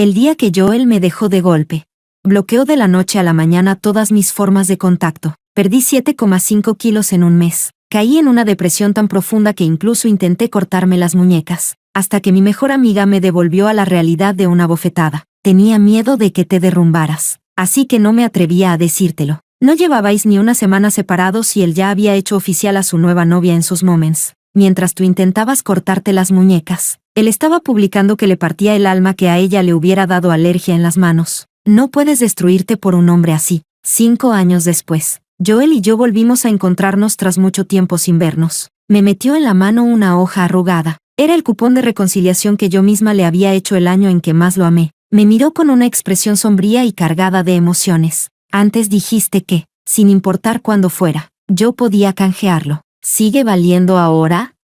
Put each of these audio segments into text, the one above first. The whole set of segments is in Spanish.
El día que Joel me dejó de golpe. Bloqueó de la noche a la mañana todas mis formas de contacto. Perdí 7,5 kilos en un mes. Caí en una depresión tan profunda que incluso intenté cortarme las muñecas, hasta que mi mejor amiga me devolvió a la realidad de una bofetada. Tenía miedo de que te derrumbaras, así que no me atrevía a decírtelo. No llevabais ni una semana separados y él ya había hecho oficial a su nueva novia en sus moments. Mientras tú intentabas cortarte las muñecas, él estaba publicando que le partía el alma que a ella le hubiera dado alergia en las manos. No puedes destruirte por un hombre así. 5 años después, Joel y yo volvimos a encontrarnos tras mucho tiempo sin vernos. Me metió en la mano una hoja arrugada. Era el cupón de reconciliación que yo misma le había hecho el año en que más lo amé. Me miró con una expresión sombría y cargada de emociones. Antes dijiste que, sin importar cuándo fuera, yo podía canjearlo. ¿Sigue valiendo ahora?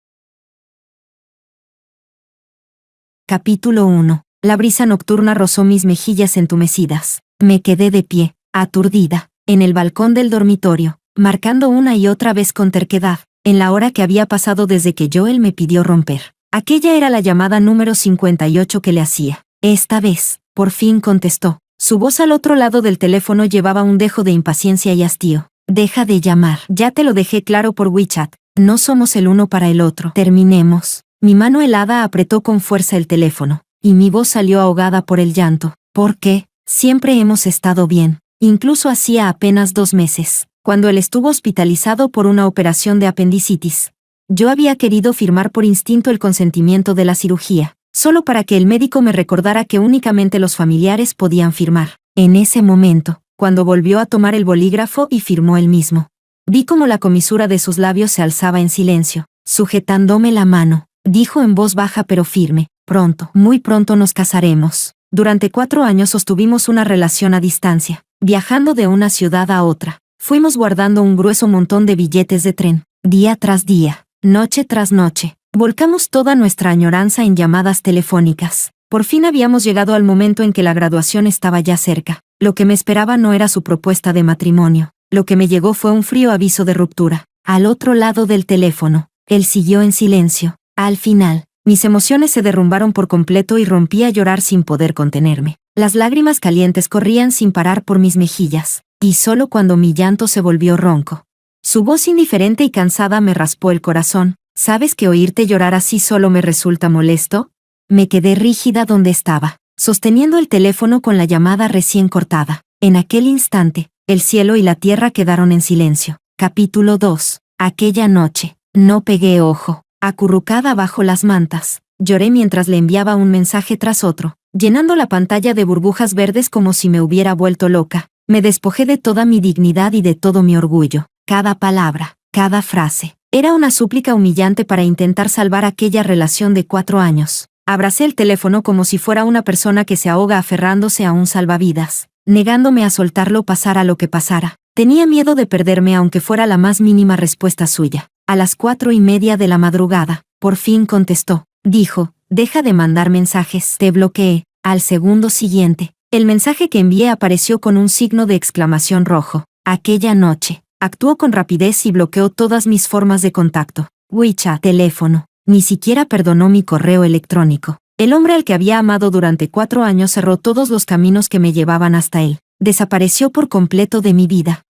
Capítulo 1. La brisa nocturna rozó mis mejillas entumecidas. Me quedé de pie, aturdida, en el balcón del dormitorio, marcando una y otra vez con terquedad, en la hora que había pasado desde que Joel me pidió romper. Aquella era la llamada número 58 que le hacía. Esta vez, por fin contestó. Su voz al otro lado del teléfono llevaba un dejo de impaciencia y hastío. Deja de llamar. Ya te lo dejé claro por WeChat. No somos el uno para el otro. Terminemos. Mi mano helada apretó con fuerza el teléfono, y mi voz salió ahogada por el llanto. ¿Por qué? Siempre hemos estado bien. Incluso hacía apenas 2 meses, cuando él estuvo hospitalizado por una operación de apendicitis. Yo había querido firmar por instinto el consentimiento de la cirugía, solo para que el médico me recordara que únicamente los familiares podían firmar. En ese momento, cuando volvió a tomar el bolígrafo y firmó él mismo, vi cómo la comisura de sus labios se alzaba en silencio. Sujetándome la mano, dijo en voz baja pero firme: pronto, muy pronto nos casaremos. Durante 4 años sostuvimos una relación a distancia, viajando de una ciudad a otra. Fuimos guardando un grueso montón de billetes de tren, día tras día, noche tras noche. Volcamos toda nuestra añoranza en llamadas telefónicas. Por fin habíamos llegado al momento en que la graduación estaba ya cerca. Lo que me esperaba no era su propuesta de matrimonio. Lo que me llegó fue un frío aviso de ruptura. Al otro lado del teléfono, él siguió en silencio. Al final, mis emociones se derrumbaron por completo y rompí a llorar sin poder contenerme. Las lágrimas calientes corrían sin parar por mis mejillas, y solo cuando mi llanto se volvió ronco. Su voz indiferente y cansada me raspó el corazón. ¿Sabes que oírte llorar así solo me resulta molesto? Me quedé rígida donde estaba, sosteniendo el teléfono con la llamada recién cortada. En aquel instante, el cielo y la tierra quedaron en silencio. Capítulo 2. Aquella noche, no pegué ojo. Acurrucada bajo las mantas, lloré mientras le enviaba un mensaje tras otro, llenando la pantalla de burbujas verdes como si me hubiera vuelto loca. Me despojé de toda mi dignidad y de todo mi orgullo. Cada palabra, cada frase, era una súplica humillante para intentar salvar aquella relación de 4 años. Abracé el teléfono como si fuera una persona que se ahoga aferrándose a un salvavidas, negándome a soltarlo pasara lo que pasara. Tenía miedo de perderme aunque fuera la más mínima respuesta suya. A las 4:30 de la madrugada, por fin contestó. Dijo: deja de mandar mensajes. Te bloqueé. Al segundo siguiente, el mensaje que envié apareció con un signo de exclamación rojo. Aquella noche, actuó con rapidez y bloqueó todas mis formas de contacto. WeChat, teléfono. Ni siquiera perdonó mi correo electrónico. El hombre al que había amado durante 4 años cerró todos los caminos que me llevaban hasta él. Desapareció por completo de mi vida.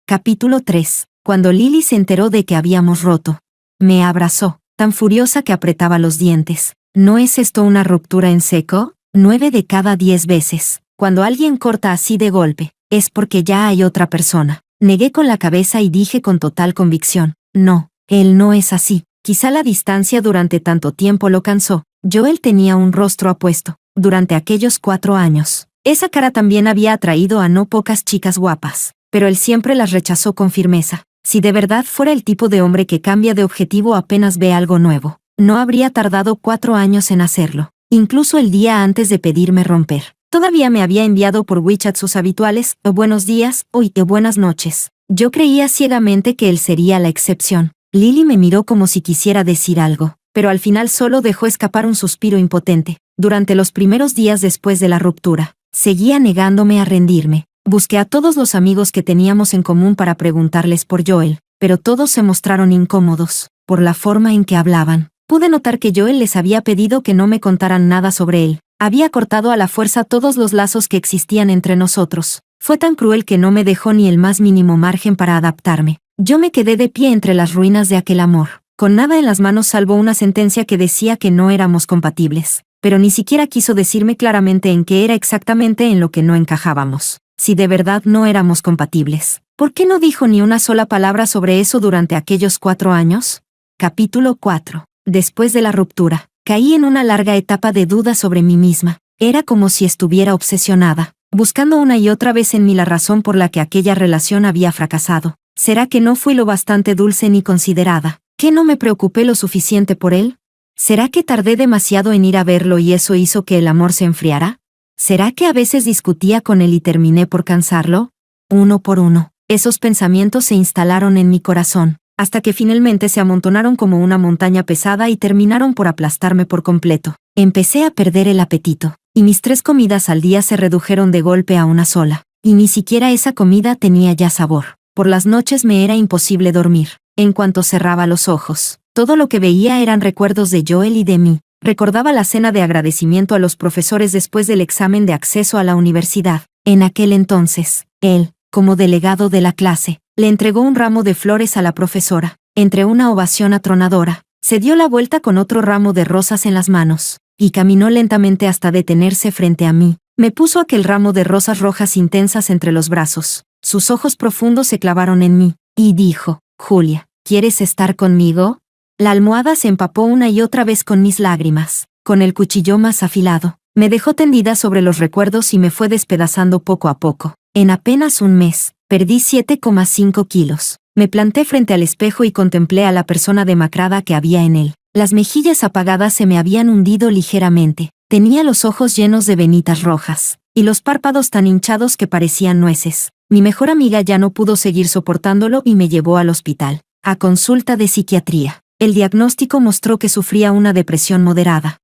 Capítulo 3. Cuando Lily se enteró de que habíamos roto, me abrazó, tan furiosa que apretaba los dientes. ¿No es esto una ruptura en seco? 9 de cada 10 veces, cuando alguien corta así de golpe, es porque ya hay otra persona. Negué con la cabeza y dije con total convicción: no, él no es así. Quizá la distancia durante tanto tiempo lo cansó. Joel tenía un rostro apuesto. Durante aquellos 4 años, esa cara también había atraído a no pocas chicas guapas, pero él siempre las rechazó con firmeza. Si de verdad fuera el tipo de hombre que cambia de objetivo apenas ve algo nuevo, no habría tardado 4 años en hacerlo. Incluso el día antes de pedirme romper, todavía me había enviado por WeChat sus habituales buenos días o buenas noches. Yo creía ciegamente que él sería la excepción. Lily me miró como si quisiera decir algo, pero al final solo dejó escapar un suspiro impotente. Durante los primeros días después de la ruptura, seguía negándome a rendirme. Busqué a todos los amigos que teníamos en común para preguntarles por Joel, pero todos se mostraron incómodos por la forma en que hablaban. Pude notar que Joel les había pedido que no me contaran nada sobre él. Había cortado a la fuerza todos los lazos que existían entre nosotros. Fue tan cruel que no me dejó ni el más mínimo margen para adaptarme. Yo me quedé de pie entre las ruinas de aquel amor, con nada en las manos salvo una sentencia que decía que no éramos compatibles. Pero ni siquiera quiso decirme claramente en qué era exactamente en lo que no encajábamos. Si de verdad no éramos compatibles, ¿por qué no dijo ni una sola palabra sobre eso durante aquellos 4 años? Capítulo 4. Después de la ruptura, caí en una larga etapa de duda sobre mí misma. Era como si estuviera obsesionada, buscando una y otra vez en mí la razón por la que aquella relación había fracasado. ¿Será que no fui lo bastante dulce ni considerada? ¿Que no me preocupé lo suficiente por él? ¿Será que tardé demasiado en ir a verlo y eso hizo que el amor se enfriara? ¿Será que a veces discutía con él y terminé por cansarlo? Uno por uno, esos pensamientos se instalaron en mi corazón, hasta que finalmente se amontonaron como una montaña pesada y terminaron por aplastarme por completo. Empecé a perder el apetito, y mis 3 comidas al día se redujeron de golpe a una sola, y ni siquiera esa comida tenía ya sabor. Por las noches me era imposible dormir. En cuanto cerraba los ojos, todo lo que veía eran recuerdos de Joel y de mí. Recordaba la cena de agradecimiento a los profesores después del examen de acceso a la universidad. En aquel entonces, él, como delegado de la clase, le entregó un ramo de flores a la profesora. Entre una ovación atronadora, se dio la vuelta con otro ramo de rosas en las manos, y caminó lentamente hasta detenerse frente a mí. Me puso aquel ramo de rosas rojas intensas entre los brazos. Sus ojos profundos se clavaron en mí, y dijo: «Julia, ¿quieres estar conmigo?». La almohada se empapó una y otra vez con mis lágrimas. Con el cuchillo más afilado, me dejó tendida sobre los recuerdos y me fue despedazando poco a poco. En apenas un mes, perdí 7,5 kilos. Me planté frente al espejo y contemplé a la persona demacrada que había en él. Las mejillas apagadas se me habían hundido ligeramente. Tenía los ojos llenos de venitas rojas, y los párpados tan hinchados que parecían nueces. Mi mejor amiga ya no pudo seguir soportándolo y me llevó al hospital, a consulta de psiquiatría. El diagnóstico mostró que sufría una depresión moderada.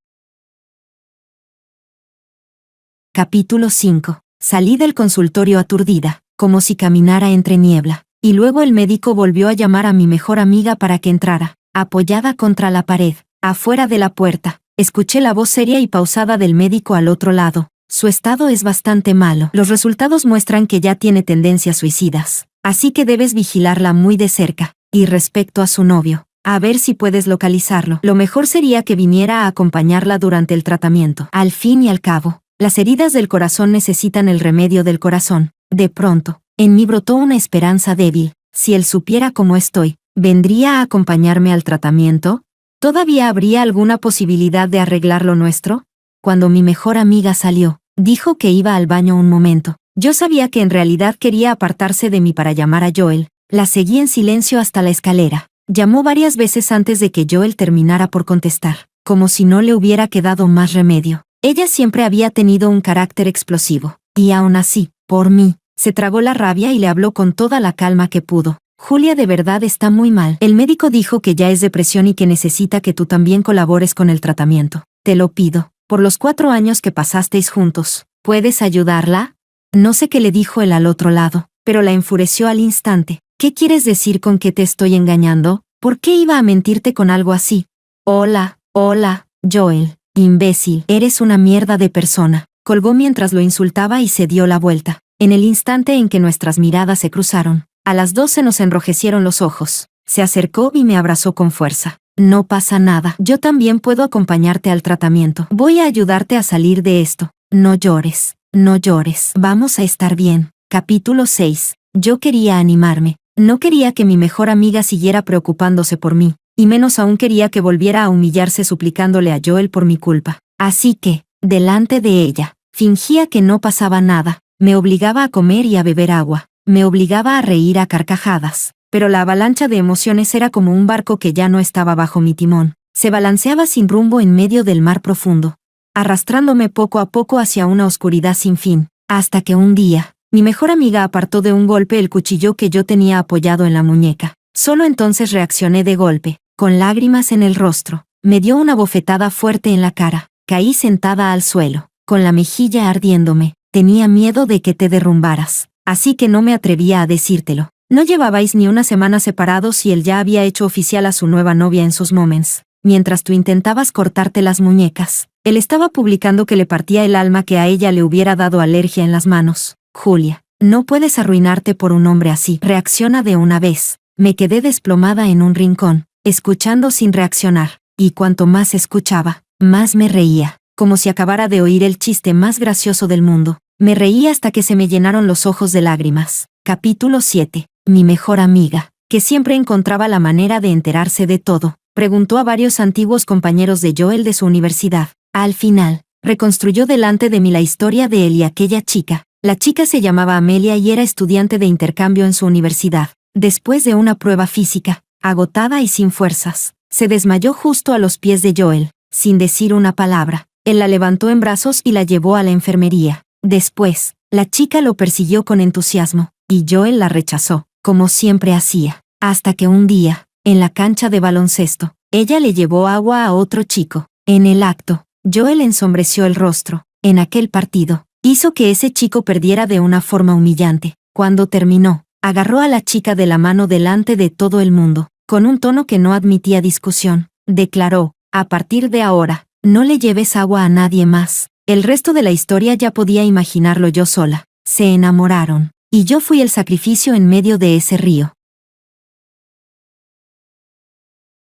Capítulo 5. Salí del consultorio aturdida, como si caminara entre niebla, y luego el médico volvió a llamar a mi mejor amiga para que entrara. Apoyada contra la pared, afuera de la puerta, escuché la voz seria y pausada del médico al otro lado. Su estado es bastante malo. Los resultados muestran que ya tiene tendencias suicidas, así que debes vigilarla muy de cerca. Y respecto a su novio, a ver si puedes localizarlo. Lo mejor sería que viniera a acompañarla durante el tratamiento. Al fin y al cabo, las heridas del corazón necesitan el remedio del corazón. De pronto, en mí brotó una esperanza débil. Si él supiera cómo estoy, ¿vendría a acompañarme al tratamiento? ¿Todavía habría alguna posibilidad de arreglar lo nuestro? Cuando mi mejor amiga salió, dijo que iba al baño un momento. Yo sabía que en realidad quería apartarse de mí para llamar a Joel. La seguí en silencio hasta la escalera. Llamó varias veces antes de que Joel terminara por contestar, como si no le hubiera quedado más remedio. Ella siempre había tenido un carácter explosivo, y aún así, por mí, se tragó la rabia y le habló con toda la calma que pudo. «Julia de verdad está muy mal. El médico dijo que ya es depresión y que necesita que tú también colabores con el tratamiento. Te lo pido, por los 4 años que pasasteis juntos. ¿Puedes ayudarla?». No sé qué le dijo él al otro lado, pero la enfureció al instante. «¿Qué quieres decir con que te estoy engañando? ¿Por qué iba a mentirte con algo así?». Hola, Joel, imbécil, eres una mierda de persona». Colgó mientras lo insultaba y se dio la vuelta. En el instante en que nuestras miradas se cruzaron, a las 2 se nos enrojecieron los ojos. Se acercó y me abrazó con fuerza. «No pasa nada. Yo también puedo acompañarte al tratamiento. Voy a ayudarte a salir de esto. No llores, no llores. Vamos a estar bien». Capítulo 6. Yo quería animarme. No quería que mi mejor amiga siguiera preocupándose por mí, y menos aún quería que volviera a humillarse suplicándole a Joel por mi culpa. Así que, delante de ella, fingía que no pasaba nada. Me obligaba a comer y a beber agua. Me obligaba a reír a carcajadas. Pero la avalancha de emociones era como un barco que ya no estaba bajo mi timón. Se balanceaba sin rumbo en medio del mar profundo, arrastrándome poco a poco hacia una oscuridad sin fin, hasta que un día, mi mejor amiga apartó de un golpe el cuchillo que yo tenía apoyado en la muñeca. Solo entonces reaccioné de golpe, con lágrimas en el rostro. Me dio una bofetada fuerte en la cara. Caí sentada al suelo, con la mejilla ardiéndome. Tenía miedo de que te derrumbaras, así que no me atrevía a decírtelo. No llevabais ni una semana separados y él ya había hecho oficial a su nueva novia en sus moments. mientras tú intentabas cortarte las muñecas. Él estaba publicando que le partía el alma que a ella le hubiera dado alergia en las manos. Julia, no puedes arruinarte por un hombre así. Reacciona de una vez. Me quedé desplomada en un rincón, escuchando sin reaccionar, y cuanto más escuchaba, más me reía, como si acabara de oír el chiste más gracioso del mundo. Me reía hasta que se me llenaron los ojos de lágrimas. Capítulo 7. Mi mejor amiga, que siempre encontraba la manera de enterarse de todo, preguntó a varios antiguos compañeros de Joel de su universidad. Al final, reconstruyó delante de mí la historia de él y aquella chica. La chica se llamaba Amelia y era estudiante de intercambio en su universidad. Después de una prueba física, agotada y sin fuerzas, se desmayó justo a los pies de Joel, sin decir una palabra. Él la levantó en brazos y la llevó a la enfermería. Después, la chica lo persiguió con entusiasmo, y Joel la rechazó, como siempre hacía, hasta que un día, en la cancha de baloncesto, ella le llevó agua a otro chico. En el acto, Joel ensombreció el rostro. En aquel partido, hizo que ese chico perdiera de una forma humillante. Cuando terminó, agarró a la chica de la mano delante de todo el mundo. Con un tono que no admitía discusión, declaró: a partir de ahora, no le lleves agua a nadie más. El resto de la historia ya podía imaginarlo yo sola. Se enamoraron, y yo fui el sacrificio en medio de ese río.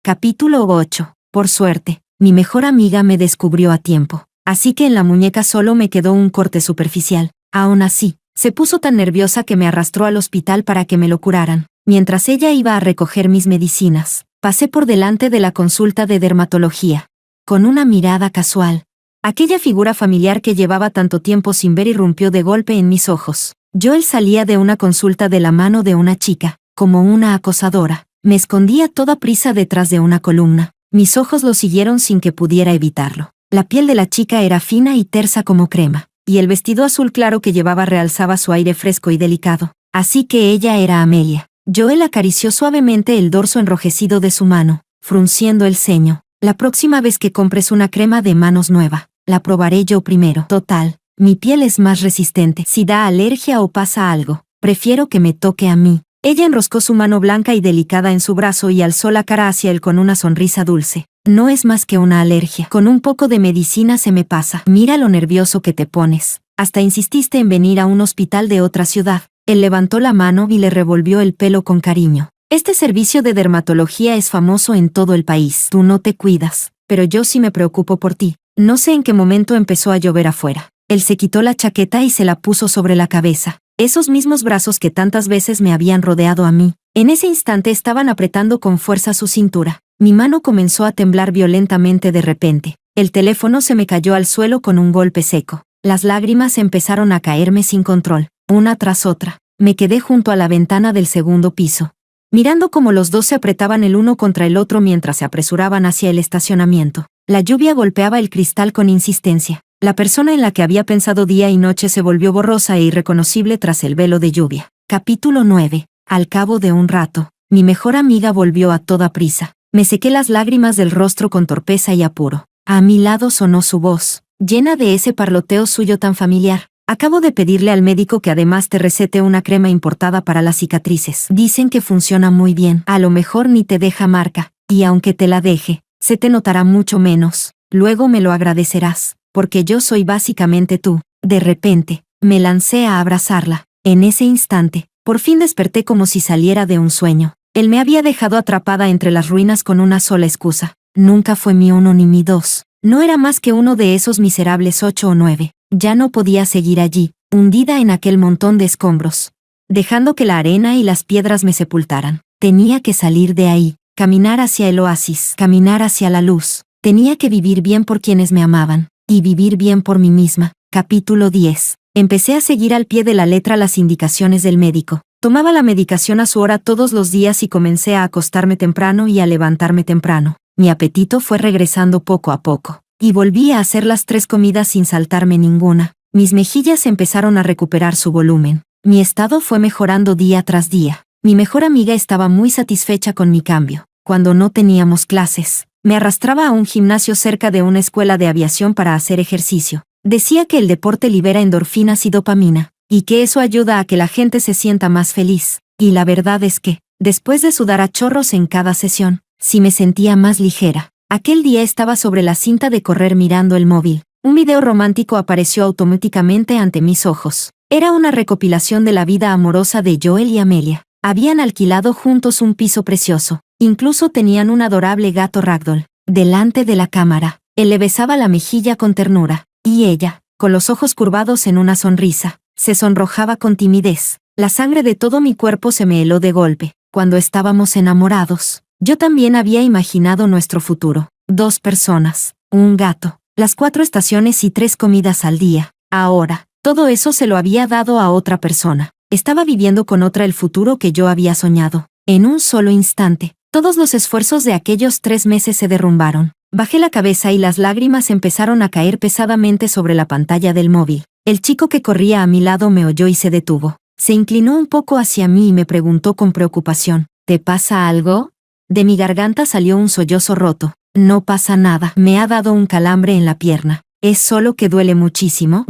Capítulo 8. Por suerte, mi mejor amiga me descubrió a tiempo, así que en la muñeca solo me quedó un corte superficial. Aún así, se puso tan nerviosa que me arrastró al hospital para que me lo curaran. Mientras ella iba a recoger mis medicinas, pasé por delante de la consulta de dermatología. Con una mirada casual, aquella figura familiar que llevaba tanto tiempo sin ver irrumpió de golpe en mis ojos. Joel salía de una consulta de la mano de una chica, como una acosadora. Me escondí a toda prisa detrás de una columna. Mis ojos lo siguieron sin que pudiera evitarlo. La piel de la chica era fina y tersa como crema, y el vestido azul claro que llevaba realzaba su aire fresco y delicado. Así que ella era Amelia. Joel acarició suavemente el dorso enrojecido de su mano, frunciendo el ceño. La próxima vez que compres una crema de manos nueva, la probaré yo primero. Total, mi piel es más resistente. Si da alergia o pasa algo, prefiero que me toque a mí. Ella enroscó su mano blanca y delicada en su brazo y alzó la cara hacia él con una sonrisa dulce. No es más que una alergia. Con un poco de medicina se me pasa. Mira lo nervioso que te pones. Hasta insististe en venir a un hospital de otra ciudad. Él levantó la mano y le revolvió el pelo con cariño. Este servicio de dermatología es famoso en todo el país. Tú no te cuidas, pero yo sí me preocupo por ti. No sé en qué momento empezó a llover afuera. Él se quitó la chaqueta y se la puso sobre la cabeza. Esos mismos brazos que tantas veces me habían rodeado a mí, en ese instante estaban apretando con fuerza su cintura. Mi mano comenzó a temblar violentamente de repente. El teléfono se me cayó al suelo con un golpe seco. Las lágrimas empezaron a caerme sin control, una tras otra. Me quedé junto a la ventana del segundo piso, mirando cómo los dos se apretaban el uno contra el otro mientras se apresuraban hacia el estacionamiento. La lluvia golpeaba el cristal con insistencia. La persona en la que había pensado día y noche se volvió borrosa e irreconocible tras el velo de lluvia. Capítulo 9. Al cabo de un rato, mi mejor amiga volvió a toda prisa. Me sequé las lágrimas del rostro con torpeza y apuro. A mi lado sonó su voz, llena de ese parloteo suyo tan familiar. Acabo de pedirle al médico que además te recete una crema importada para las cicatrices. Dicen que funciona muy bien. A lo mejor ni te deja marca, y aunque te la deje, se te notará mucho menos. Luego me lo agradecerás, porque yo soy básicamente tú. De repente, me lancé a abrazarla. En ese instante, por fin desperté como si saliera de un sueño. Él me había dejado atrapada entre las ruinas con una sola excusa. Nunca fue mi uno ni mi dos. No era más que uno de esos miserables 8 o 9. Ya no podía seguir allí, hundida en aquel montón de escombros, dejando que la arena y las piedras me sepultaran. Tenía que salir de ahí, caminar hacia el oasis, caminar hacia la luz. Tenía que vivir bien por quienes me amaban, y vivir bien por mí misma. Capítulo 10. Empecé a seguir al pie de la letra las indicaciones del médico. Tomaba la medicación a su hora todos los días y comencé a acostarme temprano y a levantarme temprano. Mi apetito fue regresando poco a poco, y volví a hacer las 3 comidas sin saltarme ninguna. Mis mejillas empezaron a recuperar su volumen. Mi estado fue mejorando día tras día. Mi mejor amiga estaba muy satisfecha con mi cambio. Cuando no teníamos clases, me arrastraba a un gimnasio cerca de una escuela de aviación para hacer ejercicio. Decía que el deporte libera endorfinas y dopamina, y que eso ayuda a que la gente se sienta más feliz. Y la verdad es que, después de sudar a chorros en cada sesión, sí me sentía más ligera. Aquel día estaba sobre la cinta de correr mirando el móvil. Un video romántico apareció automáticamente ante mis ojos. Era una recopilación de la vida amorosa de Joel y Amelia. Habían alquilado juntos un piso precioso. Incluso tenían un adorable gato ragdoll. Delante de la cámara, él le besaba la mejilla con ternura. Y ella, con los ojos curvados en una sonrisa, se sonrojaba con timidez. La sangre de todo mi cuerpo se me heló de golpe. Cuando estábamos enamorados, yo también había imaginado nuestro futuro. 2 personas, un gato, las 4 estaciones y 3 comidas al día. Ahora, todo eso se lo había dado a otra persona. Estaba viviendo con otra el futuro que yo había soñado. En un solo instante, todos los esfuerzos de aquellos 3 meses se derrumbaron. Bajé la cabeza y las lágrimas empezaron a caer pesadamente sobre la pantalla del móvil. El chico que corría a mi lado me oyó y se detuvo. Se inclinó un poco hacia mí y me preguntó con preocupación, ¿te pasa algo? De mi garganta salió un sollozo roto. No pasa nada, me ha dado un calambre en la pierna. Es solo que duele muchísimo.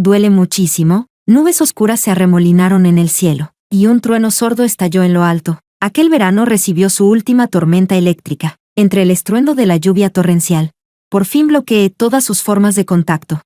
Nubes oscuras se arremolinaron en el cielo, y un trueno sordo estalló en lo alto. Aquel verano recibió su última tormenta eléctrica. Entre el estruendo de la lluvia torrencial, por fin bloqueé todas sus formas de contacto.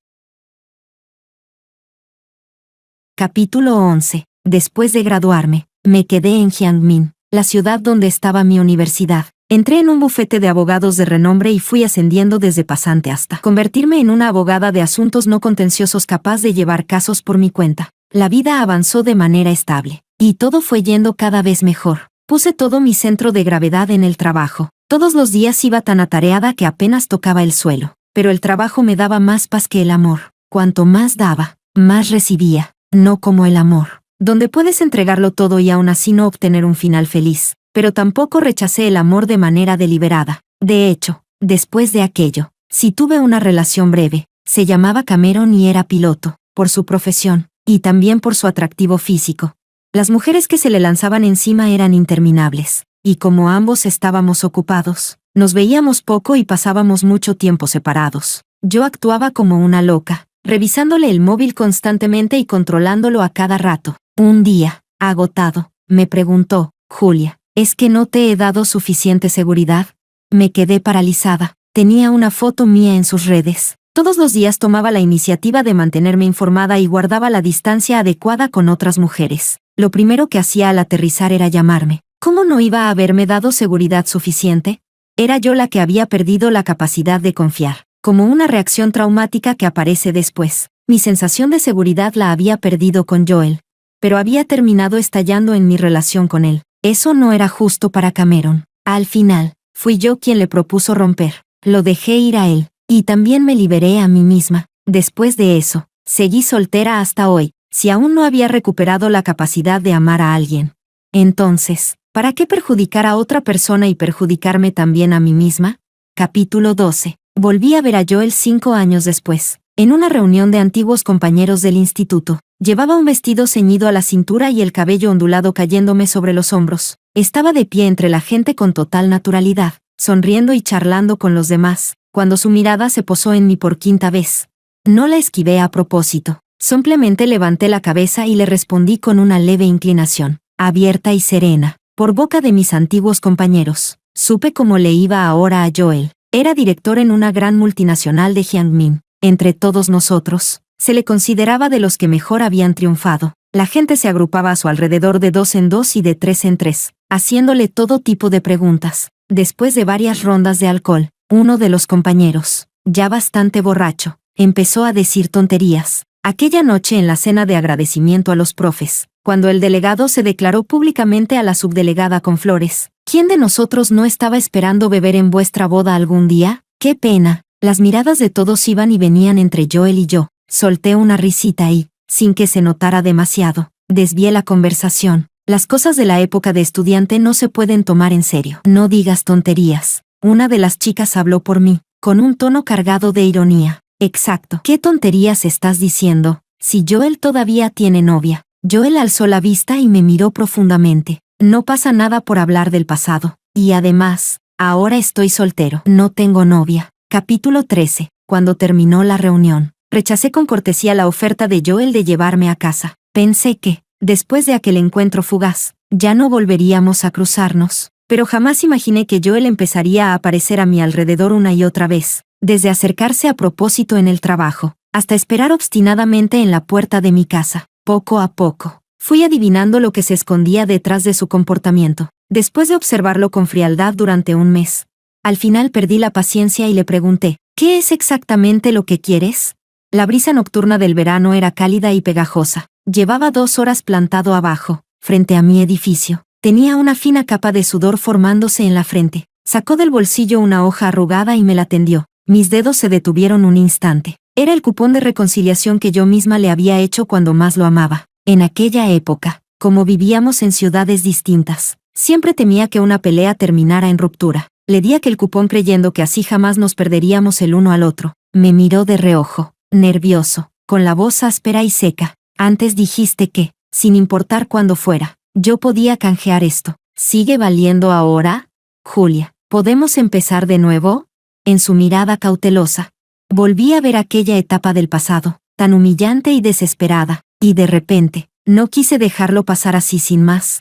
Capítulo 11. Después de graduarme, me quedé en Jiangmin, la ciudad donde estaba mi universidad. Entré en un bufete de abogados de renombre y fui ascendiendo desde pasante hasta convertirme en una abogada de asuntos no contenciosos capaz de llevar casos por mi cuenta. La vida avanzó de manera estable, y todo fue yendo cada vez mejor. Puse todo mi centro de gravedad en el trabajo. Todos los días iba tan atareada que apenas tocaba el suelo. Pero el trabajo me daba más paz que el amor. Cuanto más daba, más recibía. No como el amor, donde puedes entregarlo todo y aún así no obtener un final feliz. Pero tampoco rechacé el amor de manera deliberada. De hecho, después de aquello, sí tuve una relación breve. Se llamaba Cameron y era piloto, por su profesión, y también por su atractivo físico. Las mujeres que se le lanzaban encima eran interminables, y como ambos estábamos ocupados, nos veíamos poco y pasábamos mucho tiempo separados. Yo actuaba como una loca, revisándole el móvil constantemente y controlándolo a cada rato. Un día, agotado, me preguntó, Julia, ¿es que no te he dado suficiente seguridad? Me quedé paralizada. Tenía una foto mía en sus redes. Todos los días tomaba la iniciativa de mantenerme informada y guardaba la distancia adecuada con otras mujeres. Lo primero que hacía al aterrizar era llamarme. ¿Cómo no iba a haberme dado seguridad suficiente? Era yo la que había perdido la capacidad de confiar, como una reacción traumática que aparece después. Mi sensación de seguridad la había perdido con Joel, pero había terminado estallando en mi relación con él. Eso no era justo para Cameron. Al final, fui yo quien le propuso romper. Lo dejé ir a él, y también me liberé a mí misma. Después de eso, seguí soltera hasta hoy, si aún no había recuperado la capacidad de amar a alguien. Entonces, ¿para qué perjudicar a otra persona y perjudicarme también a mí misma? Capítulo 12. Volví a ver a Joel 5 años después, en una reunión de antiguos compañeros del instituto. Llevaba un vestido ceñido a la cintura y el cabello ondulado cayéndome sobre los hombros. Estaba de pie entre la gente con total naturalidad, sonriendo y charlando con los demás, cuando su mirada se posó en mí por 5ª vez. No la esquivé a propósito. Simplemente levanté la cabeza y le respondí con una leve inclinación, abierta y serena, por boca de mis antiguos compañeros. Supe cómo le iba ahora a Joel. Era director en una gran multinacional de Jiangmin. Entre todos nosotros, se le consideraba de los que mejor habían triunfado. La gente se agrupaba a su alrededor de 2 en 2 y de 3 en 3, haciéndole todo tipo de preguntas. Después de varias rondas de alcohol, uno de los compañeros, ya bastante borracho, empezó a decir tonterías. Aquella noche en la cena de agradecimiento a los profes, cuando el delegado se declaró públicamente a la subdelegada con flores, ¿quién de nosotros no estaba esperando beber en vuestra boda algún día? ¡Qué pena! Las miradas de todos iban y venían entre Joel y yo. Solté una risita y, sin que se notara demasiado, desvié la conversación. Las cosas de la época de estudiante no se pueden tomar en serio. No digas tonterías. Una de las chicas habló por mí, con un tono cargado de ironía. Exacto. ¿Qué tonterías estás diciendo? Si Joel todavía tiene novia. Joel alzó la vista y me miró profundamente. No pasa nada por hablar del pasado. Y además, ahora estoy soltero. No tengo novia. Capítulo 13. Cuando terminó la reunión, rechacé con cortesía la oferta de Joel de llevarme a casa. Pensé que, después de aquel encuentro fugaz, ya no volveríamos a cruzarnos. Pero jamás imaginé que Joel empezaría a aparecer a mi alrededor una y otra vez, desde acercarse a propósito en el trabajo, hasta esperar obstinadamente en la puerta de mi casa. Poco a poco, fui adivinando lo que se escondía detrás de su comportamiento. Después de observarlo con frialdad durante un mes, al final perdí la paciencia y le pregunté, ¿qué es exactamente lo que quieres? La brisa nocturna del verano era cálida y pegajosa. Llevaba 2 horas plantado abajo, frente a mi edificio. Tenía una fina capa de sudor formándose en la frente. Sacó del bolsillo una hoja arrugada y me la tendió. Mis dedos se detuvieron un instante. Era el cupón de reconciliación que yo misma le había hecho cuando más lo amaba. En aquella época, como vivíamos en ciudades distintas, siempre temía que una pelea terminara en ruptura. Le di aquel cupón creyendo que así jamás nos perderíamos el uno al otro. Me miró de reojo, nervioso, con la voz áspera y seca. Antes dijiste que, sin importar cuándo fuera, yo podía canjear esto. ¿Sigue valiendo ahora? Julia, ¿podemos empezar de nuevo? En su mirada cautelosa, volví a ver aquella etapa del pasado, tan humillante y desesperada, y de repente, no quise dejarlo pasar así sin más.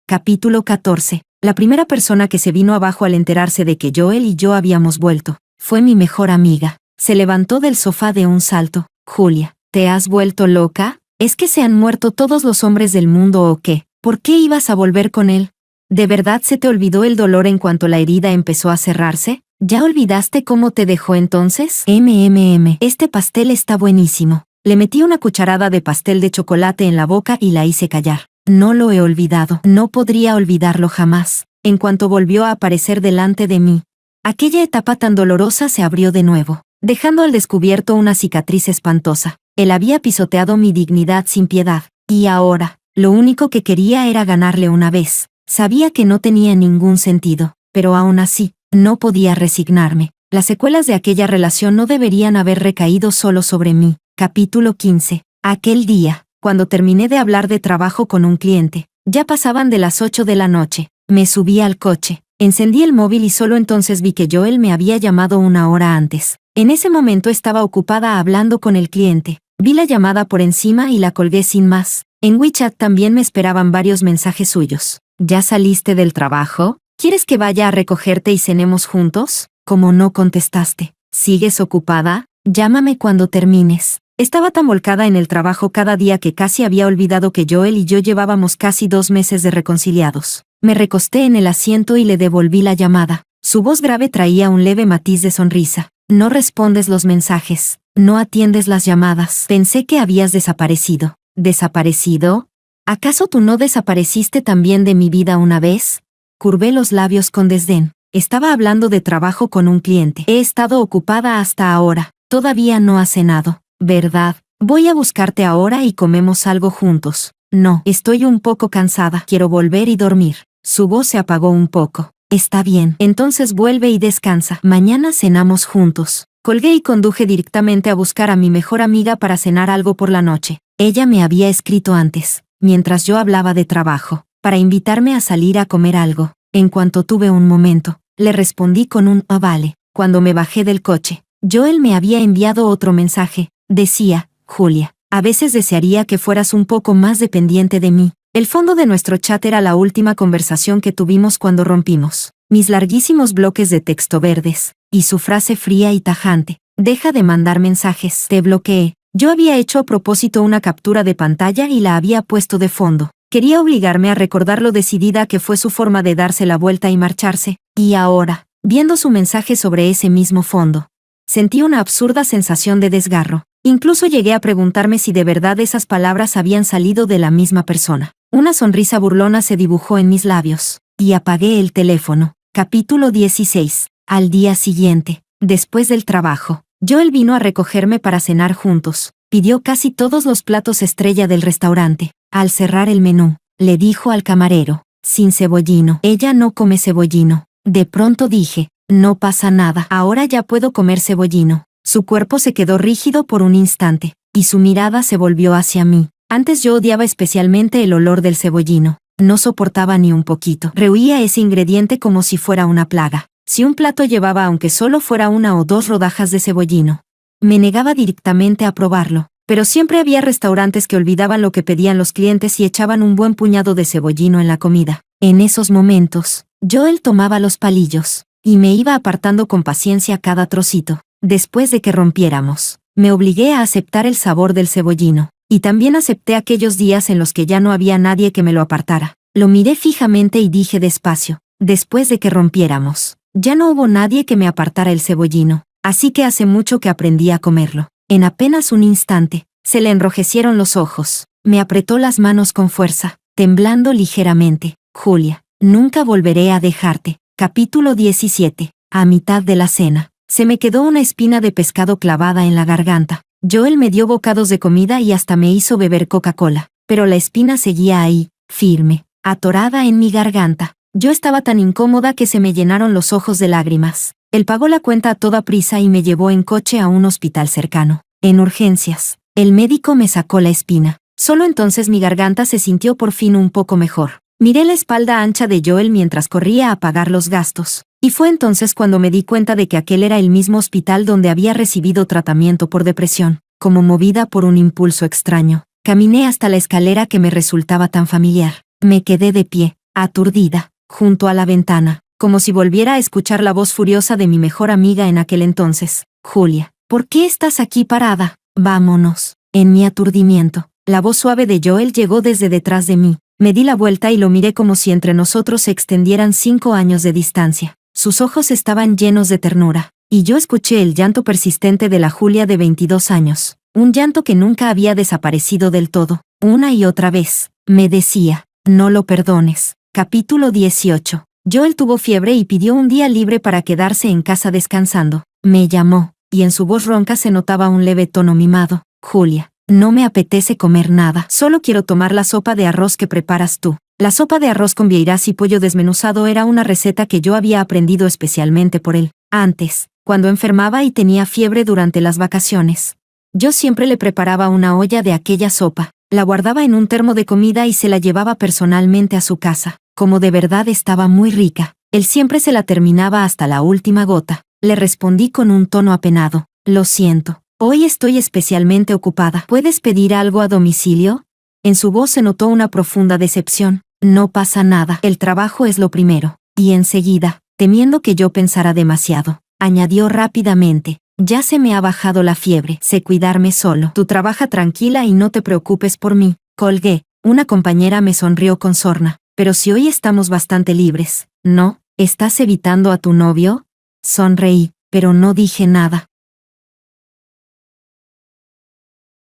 Capítulo 14. La primera persona que se vino abajo al enterarse de que Joel y yo habíamos vuelto, fue mi mejor amiga. Se levantó del sofá de un salto. Julia, ¿te has vuelto loca? ¿Es que se han muerto todos los hombres del mundo o qué? ¿Por qué ibas a volver con él? ¿De verdad se te olvidó el dolor en cuanto la herida empezó a cerrarse? ¿Ya olvidaste cómo te dejó entonces? Este pastel está buenísimo. Le metí una cucharada de pastel de chocolate en la boca y la hice callar. No lo he olvidado. No podría olvidarlo jamás. En cuanto volvió a aparecer delante de mí, aquella etapa tan dolorosa se abrió de nuevo, dejando al descubierto una cicatriz espantosa. Él había pisoteado mi dignidad sin piedad, y ahora, lo único que quería era ganarle una vez. Sabía que no tenía ningún sentido, pero aún así, no podía resignarme. Las secuelas de aquella relación no deberían haber recaído solo sobre mí. Capítulo 15. Aquel día, cuando terminé de hablar de trabajo con un cliente, ya pasaban de las 8 de la noche. Me subí al coche, encendí el móvil y solo entonces vi que Joel me había llamado 1 hora antes. En ese momento estaba ocupada hablando con el cliente. Vi la llamada por encima y la colgué sin más. En WeChat también me esperaban varios mensajes suyos. ¿Ya saliste del trabajo? ¿Quieres que vaya a recogerte y cenemos juntos? ¿Cómo no contestaste? ¿Sigues ocupada? Llámame cuando termines. Estaba tan volcada en el trabajo cada día que casi había olvidado que Joel y yo llevábamos casi 2 meses de reconciliados. Me recosté en el asiento y le devolví la llamada. Su voz grave traía un leve matiz de sonrisa. No respondes los mensajes, no atiendes las llamadas. Pensé que habías desaparecido. ¿Desaparecido? ¿Acaso tú no desapareciste también de mi vida una vez? Curvé los labios con desdén. Estaba hablando de trabajo con un cliente. He estado ocupada hasta ahora. Todavía no has cenado, ¿verdad? Voy a buscarte ahora y comemos algo juntos. No, estoy un poco cansada. Quiero volver y dormir. Su voz se apagó un poco. Está bien, entonces vuelve y descansa. Mañana cenamos juntos. Colgué y conduje directamente a buscar a mi mejor amiga para cenar algo por la noche. Ella me había escrito antes, mientras yo hablaba de trabajo, para invitarme a salir a comer algo. En cuanto tuve un momento, le respondí con un vale. Cuando me bajé del coche, Joel me había enviado otro mensaje. Decía, Julia, a veces desearía que fueras un poco más dependiente de mí. El fondo de nuestro chat era la última conversación que tuvimos cuando rompimos. Mis larguísimos bloques de texto verdes, y su frase fría y tajante. Deja de mandar mensajes. Te bloqueé. Yo había hecho a propósito una captura de pantalla y la había puesto de fondo. Quería obligarme a recordar lo decidida que fue su forma de darse la vuelta y marcharse. Y ahora, viendo su mensaje sobre ese mismo fondo, sentí una absurda sensación de desgarro. Incluso llegué a preguntarme si de verdad esas palabras habían salido de la misma persona. Una sonrisa burlona se dibujó en mis labios, y apagué el teléfono. Capítulo 16. Al día siguiente, después del trabajo, Joel vino a recogerme para cenar juntos. Pidió casi todos los platos estrella del restaurante. Al cerrar el menú, le dijo al camarero, sin cebollino. Ella no come cebollino. De pronto dije, no pasa nada, ahora ya puedo comer cebollino. Su cuerpo se quedó rígido por un instante, y su mirada se volvió hacia mí. Antes yo odiaba especialmente el olor del cebollino. No soportaba ni un poquito. Rehuía ese ingrediente como si fuera una plaga. Si un plato llevaba aunque solo fuera 1 o 2 rodajas de cebollino, me negaba directamente a probarlo. pero siempre había restaurantes que olvidaban lo que pedían los clientes y echaban un buen puñado de cebollino en la comida. En esos momentos, Joel tomaba los palillos y me iba apartando con paciencia cada trocito. Después de que rompiéramos, me obligué a aceptar el sabor del cebollino, y también acepté aquellos días en los que ya no había nadie que me lo apartara. Lo miré fijamente y dije despacio: después de que rompiéramos, ya no hubo nadie que me apartara el cebollino, así que hace mucho que aprendí a comerlo. En apenas un instante, se le enrojecieron los ojos. Me apretó las manos con fuerza, temblando ligeramente. Julia, nunca volveré a dejarte. Capítulo 17. A mitad de la cena, se me quedó una espina de pescado clavada en la garganta. Joel me dio bocados de comida y hasta me hizo beber Coca-Cola, pero la espina seguía ahí, firme, atorada en mi garganta. Yo estaba tan incómoda que se me llenaron los ojos de lágrimas. Él pagó la cuenta a toda prisa y me llevó en coche a un hospital cercano. En urgencias, el médico me sacó la espina. Solo entonces mi garganta se sintió por fin un poco mejor. Miré la espalda ancha de Joel mientras corría a pagar los gastos, y fue entonces cuando me di cuenta de que aquel era el mismo hospital donde había recibido tratamiento por depresión. Como movida por un impulso extraño, caminé hasta la escalera que me resultaba tan familiar. Me quedé de pie, aturdida, junto a la ventana, como si volviera a escuchar la voz furiosa de mi mejor amiga en aquel entonces. Julia, ¿por qué estás aquí parada? Vámonos. En mi aturdimiento, la voz suave de Joel llegó desde detrás de mí. Me di la vuelta y lo miré como si entre nosotros se extendieran 5 años de distancia. Sus ojos estaban llenos de ternura, y yo escuché el llanto persistente de la Julia de 22 años, un llanto que nunca había desaparecido del todo. Una y otra vez, me decía: no lo perdones. Capítulo 18. Joel tuvo fiebre y pidió un día libre para quedarse en casa descansando. Me llamó, y en su voz ronca se notaba un leve tono mimado. Julia, no me apetece comer nada, solo quiero tomar la sopa de arroz que preparas tú. La sopa de arroz con vieiras y pollo desmenuzado era una receta que yo había aprendido especialmente por él. Antes, cuando enfermaba y tenía fiebre durante las vacaciones, yo siempre le preparaba una olla de aquella sopa, la guardaba en un termo de comida y se la llevaba personalmente a su casa. Como de verdad estaba muy rica, él siempre se la terminaba hasta la última gota. Le respondí con un tono apenado: lo siento. Hoy estoy especialmente ocupada. ¿Puedes pedir algo a domicilio? En su voz se notó una profunda decepción. No pasa nada. El trabajo es lo primero. Y enseguida, temiendo que yo pensara demasiado, añadió rápidamente: ya se me ha bajado la fiebre. Sé cuidarme solo. Tú trabaja tranquila y no te preocupes por mí. Colgué. Una compañera me sonrió con sorna. Pero si hoy estamos bastante libres, ¿no? ¿Estás evitando a tu novio? Sonreí, pero no dije nada.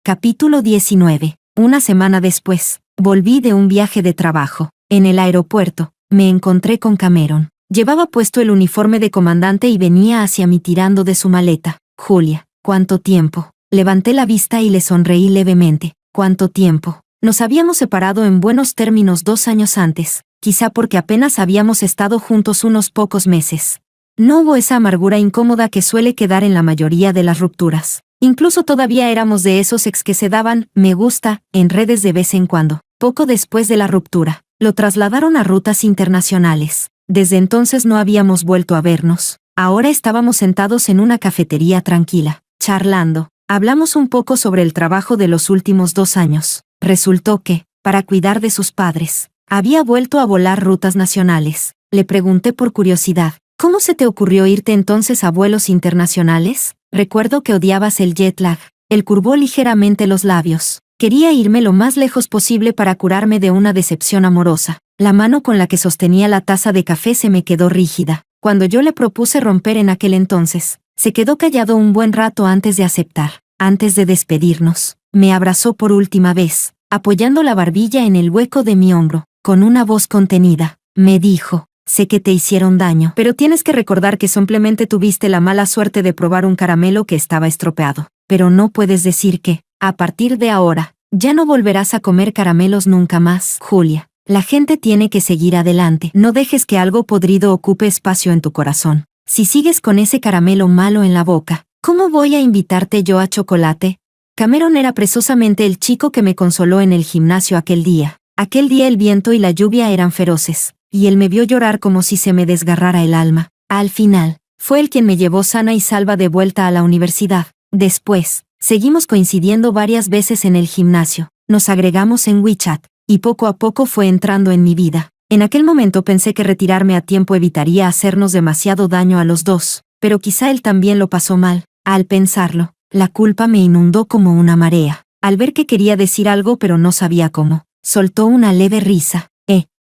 Capítulo 19. Una semana después, volví de un viaje de trabajo. En el aeropuerto, me encontré con Cameron. Llevaba puesto el uniforme de comandante y venía hacia mí tirando de su maleta. Julia, ¿cuánto tiempo? Levanté la vista y le sonreí levemente. ¿Cuánto tiempo? Nos habíamos separado en buenos términos 2 años antes, quizá porque apenas habíamos estado juntos unos pocos meses. No hubo esa amargura incómoda que suele quedar en la mayoría de las rupturas. Incluso todavía éramos de esos ex que se daban me gusta en redes de vez en cuando. Poco después de la ruptura, lo trasladaron a rutas internacionales. Desde entonces no habíamos vuelto a vernos. Ahora estábamos sentados en una cafetería tranquila, charlando. Hablamos un poco sobre el trabajo de los últimos 2 años. Resultó que, para cuidar de sus padres, había vuelto a volar rutas nacionales. Le pregunté por curiosidad: ¿cómo se te ocurrió irte entonces a vuelos internacionales? Recuerdo que odiabas el jet lag. Él curvó ligeramente los labios. Quería irme lo más lejos posible para curarme de una decepción amorosa. La mano con la que sostenía la taza de café se me quedó rígida. Cuando yo le propuse romper en aquel entonces, se quedó callado un buen rato antes de aceptar. Antes de despedirnos, me abrazó por última vez, apoyando la barbilla en el hueco de mi hombro. Con una voz contenida, me dijo: sé que te hicieron daño, pero tienes que recordar que simplemente tuviste la mala suerte de probar un caramelo que estaba estropeado. Pero no puedes decir que, a partir de ahora, ya no volverás a comer caramelos nunca más. Julia, la gente tiene que seguir adelante. No dejes que algo podrido ocupe espacio en tu corazón. Si sigues con ese caramelo malo en la boca, ¿cómo voy a invitarte yo a chocolate? Cameron era precisamente el chico que me consoló en el gimnasio aquel día. Aquel día el viento y la lluvia eran feroces, y él me vio llorar como si se me desgarrara el alma. Al final, fue él quien me llevó sana y salva de vuelta a la universidad. Después, Seguimos coincidiendo varias veces en el gimnasio, nos agregamos en WeChat, y poco a poco fue entrando en mi vida. En aquel momento pensé que retirarme a tiempo evitaría hacernos demasiado daño a los dos, pero quizá él también lo pasó mal. Al pensarlo, la culpa me inundó como una marea. Al ver que quería decir algo pero no sabía cómo, soltó una leve risa.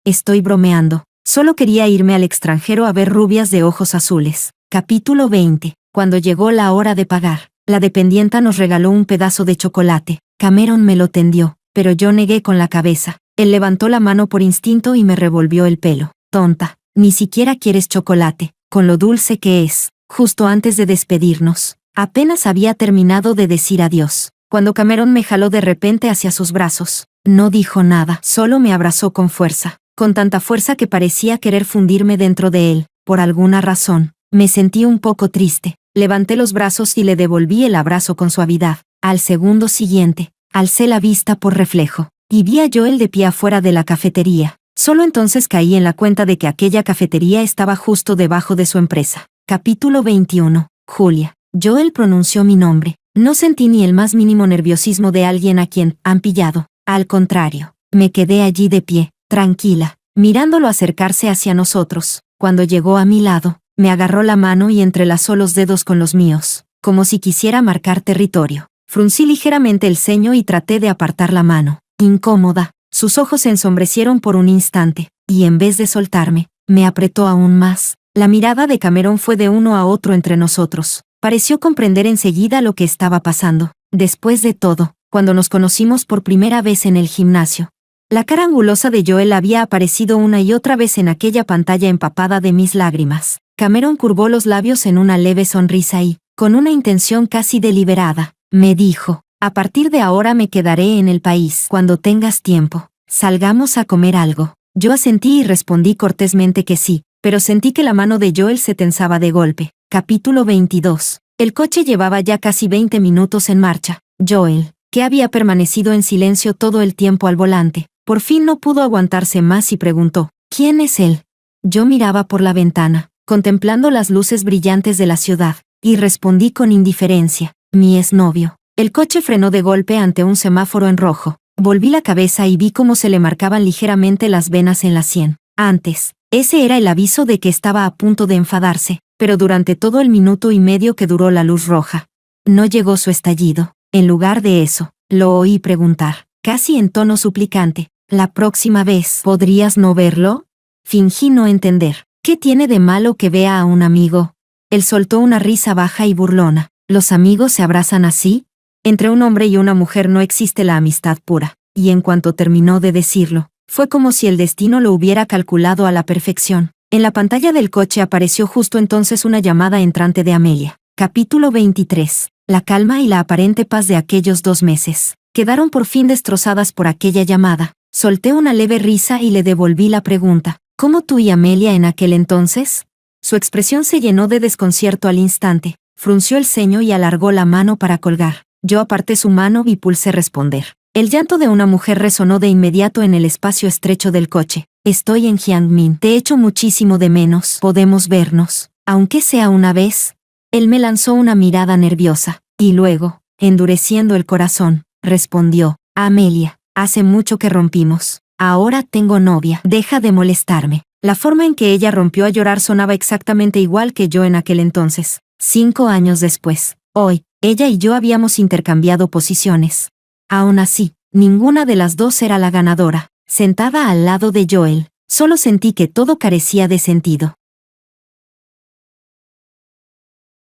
Estoy bromeando. Solo quería irme al extranjero a ver rubias de ojos azules. Capítulo 20. Cuando llegó la hora de pagar, la dependienta nos regaló un pedazo de chocolate. Cameron me lo tendió, pero yo negué con la cabeza. Él levantó la mano por instinto y me revolvió el pelo. Tonta, ni siquiera quieres chocolate, con lo dulce que es. Justo antes de despedirnos, apenas había terminado de decir adiós, cuando Cameron me jaló de repente hacia sus brazos. No dijo nada, solo me abrazó con fuerza, con tanta fuerza que parecía querer fundirme dentro de él. Por alguna razón, me sentí un poco triste. Levanté los brazos y le devolví el abrazo con suavidad. Al segundo siguiente, alcé la vista por reflejo, y vi a Joel de pie afuera de la cafetería. Solo entonces caí en la cuenta de que aquella cafetería estaba justo debajo de su empresa. Capítulo 21. Julia. Joel pronunció mi nombre. No sentí ni el más mínimo nerviosismo de alguien a quien han pillado. Al contrario, me quedé allí de pie, tranquila, mirándolo acercarse hacia nosotros. Cuando llegó a mi lado, me agarró la mano y entrelazó los dedos con los míos, como si quisiera marcar territorio. Fruncí ligeramente el ceño y traté de apartar la mano. Incómoda, sus ojos se ensombrecieron por un instante, y en vez de soltarme, me apretó aún más. La mirada de Cameron fue de uno a otro entre nosotros. Pareció comprender enseguida lo que estaba pasando. Después de todo, cuando nos conocimos por primera vez en el gimnasio, la cara angulosa de Joel había aparecido una y otra vez en aquella pantalla empapada de mis lágrimas. Cameron curvó los labios en una leve sonrisa y, con una intención casi deliberada, me dijo: a partir de ahora me quedaré en el país. Cuando tengas tiempo, salgamos a comer algo. Yo asentí y respondí cortésmente que sí, pero sentí que la mano de Joel se tensaba de golpe. Capítulo 22. El coche llevaba ya casi 20 minutos en marcha. Joel, que había permanecido en silencio todo el tiempo al volante, por fin no pudo aguantarse más y preguntó: ¿quién es él? Yo miraba por la ventana, contemplando las luces brillantes de la ciudad, y respondí con indiferencia: mi exnovio. El coche frenó de golpe ante un semáforo en rojo. Volví la cabeza y vi cómo se le marcaban ligeramente las venas en la sien. Antes, ese era el aviso de que estaba a punto de enfadarse, pero durante todo el minuto y medio que duró la luz roja, no llegó su estallido. En lugar de eso, lo oí preguntar, casi en tono suplicante: ¿la próxima vez podrías no verlo? Fingí no entender. ¿Qué tiene de malo que vea a un amigo? Él soltó una risa baja y burlona. ¿Los amigos se abrazan así? Entre un hombre y una mujer no existe la amistad pura. Y en cuanto terminó de decirlo, fue como si el destino lo hubiera calculado a la perfección. En la pantalla del coche apareció justo entonces una llamada entrante de Amelia. Capítulo 23. La calma y la aparente paz de aquellos 2 meses quedaron por fin destrozadas por aquella llamada. Solté una leve risa y le devolví la pregunta: ¿cómo tú y Amelia en aquel entonces? Su expresión se llenó de desconcierto al instante, frunció el ceño y alargó la mano para colgar. Yo aparté su mano y pulsé responder. El llanto de una mujer resonó de inmediato en el espacio estrecho del coche. Estoy en Jiangmin. Te echo muchísimo de menos. ¿Podemos vernos, aunque sea una vez? Él me lanzó una mirada nerviosa, y luego, endureciendo el corazón, respondió: Amelia, hace mucho que rompimos. Ahora tengo novia. Deja de molestarme. La forma en que ella rompió a llorar sonaba exactamente igual que yo en aquel entonces. 5 años después, hoy, ella y yo habíamos intercambiado posiciones. Aún así, ninguna de las dos era la ganadora. Sentada al lado de Joel, solo sentí que todo carecía de sentido.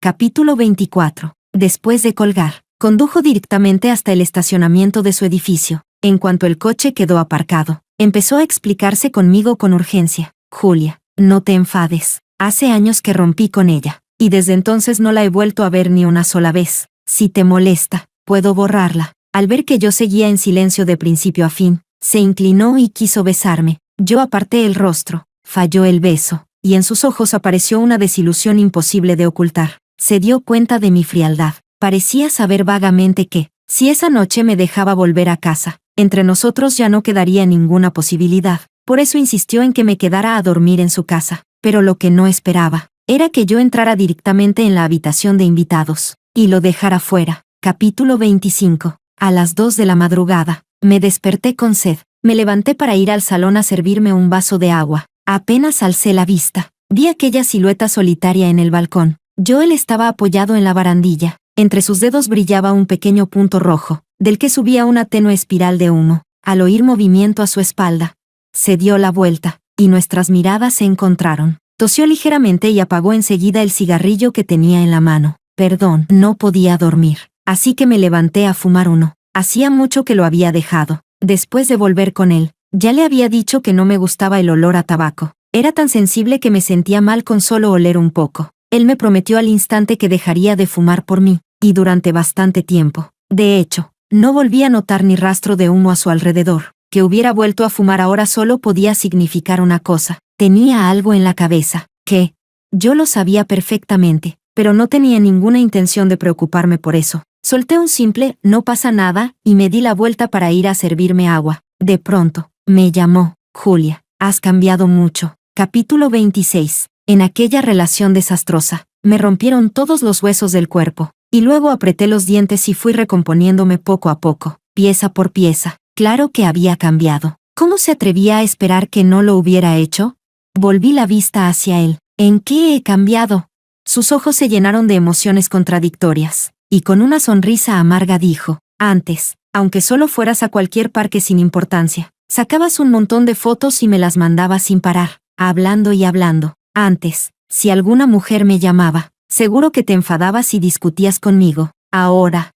Capítulo 24. Después de colgar, condujo directamente hasta el estacionamiento de su edificio. En cuanto el coche quedó aparcado, empezó a explicarse conmigo con urgencia. Julia, no te enfades. Hace años que rompí con ella, y desde entonces no la he vuelto a ver ni una sola vez. Si te molesta, puedo borrarla. Al ver que yo seguía en silencio de principio a fin, se inclinó y quiso besarme. Yo aparté el rostro, falló el beso, y en sus ojos apareció una desilusión imposible de ocultar. Se dio cuenta de mi frialdad. Parecía saber vagamente que, si esa noche me dejaba volver a casa, entre nosotros ya no quedaría ninguna posibilidad. Por eso insistió en que me quedara a dormir en su casa. Pero lo que no esperaba, era que yo entrara directamente en la habitación de invitados, y lo dejara fuera. Capítulo 25. A las 2 de la madrugada. Me desperté con sed. Me levanté para ir al salón a servirme un vaso de agua. Apenas alcé la vista. Vi aquella silueta solitaria en el balcón. Joel estaba apoyado en la barandilla. Entre sus dedos brillaba un pequeño punto rojo, del que subía una tenue espiral de humo. Al oír movimiento a su espalda, se dio la vuelta, y nuestras miradas se encontraron. Tosió ligeramente y apagó enseguida el cigarrillo que tenía en la mano. Perdón, no podía dormir, así que me levanté a fumar uno. Hacía mucho que lo había dejado. Después de volver con él, ya le había dicho que no me gustaba el olor a tabaco. Era tan sensible que me sentía mal con solo oler un poco. Él me prometió al instante que dejaría de fumar por mí, y durante bastante tiempo. De hecho, no volví a notar ni rastro de humo a su alrededor. Que hubiera vuelto a fumar ahora solo podía significar una cosa. Tenía algo en la cabeza, que yo lo sabía perfectamente, pero no tenía ninguna intención de preocuparme por eso. Solté un simple, no pasa nada, y me di la vuelta para ir a servirme agua. De pronto, me llamó, Julia, has cambiado mucho. Capítulo 26. En aquella relación desastrosa, me rompieron todos los huesos del cuerpo, y luego apreté los dientes y fui recomponiéndome poco a poco, pieza por pieza. Claro que había cambiado. ¿Cómo se atrevía a esperar que no lo hubiera hecho? Volví la vista hacia él. ¿En qué he cambiado? Sus ojos se llenaron de emociones contradictorias, y con una sonrisa amarga dijo, antes, aunque solo fueras a cualquier parque sin importancia, sacabas un montón de fotos y me las mandabas sin parar, hablando y hablando. Antes, si alguna mujer me llamaba, seguro que te enfadabas y discutías conmigo. Ahora,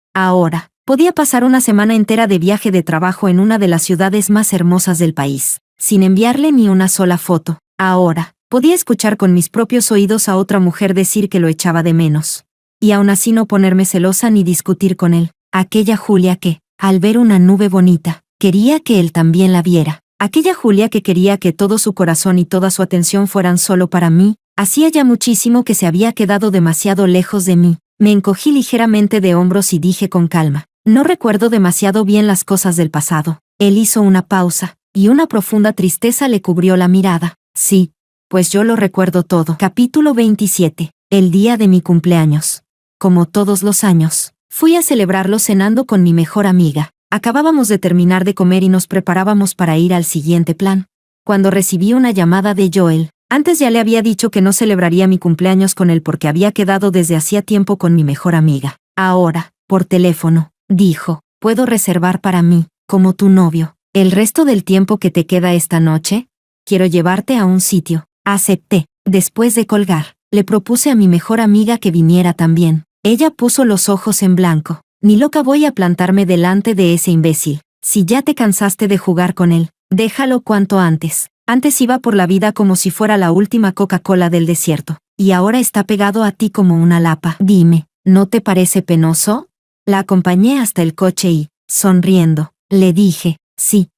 podía pasar una semana entera de viaje de trabajo en una de las ciudades más hermosas del país, sin enviarle ni una sola foto. Ahora, podía escuchar con mis propios oídos a otra mujer decir que lo echaba de menos. Y aún así no ponerme celosa ni discutir con él. Aquella Julia que, al ver una nube bonita, quería que él también la viera. Aquella Julia que quería que todo su corazón y toda su atención fueran solo para mí. Hacía ya muchísimo que se había quedado demasiado lejos de mí. Me encogí ligeramente de hombros y dije con calma, no recuerdo demasiado bien las cosas del pasado. Él hizo una pausa, y una profunda tristeza le cubrió la mirada. Sí, pues yo lo recuerdo todo. Capítulo 27. El día de mi cumpleaños. Como todos los años, fui a celebrarlo cenando con mi mejor amiga. Acabábamos de terminar de comer y nos preparábamos para ir al siguiente plan, cuando recibí una llamada de Joel. Antes ya le había dicho que no celebraría mi cumpleaños con él porque había quedado desde hacía tiempo con mi mejor amiga. Ahora, por teléfono, dijo, ¿puedo reservar para mí, como tu novio, el resto del tiempo que te queda esta noche? Quiero llevarte a un sitio. Acepté. Después de colgar, le propuse a mi mejor amiga que viniera también. Ella puso los ojos en blanco. Ni loca voy a plantarme delante de ese imbécil. Si ya te cansaste de jugar con él, déjalo cuanto antes. Antes iba por la vida como si fuera la última Coca-Cola del desierto, y ahora está pegado a ti como una lapa. Dime, ¿no te parece penoso? La acompañé hasta el coche y, sonriendo, le dije, sí,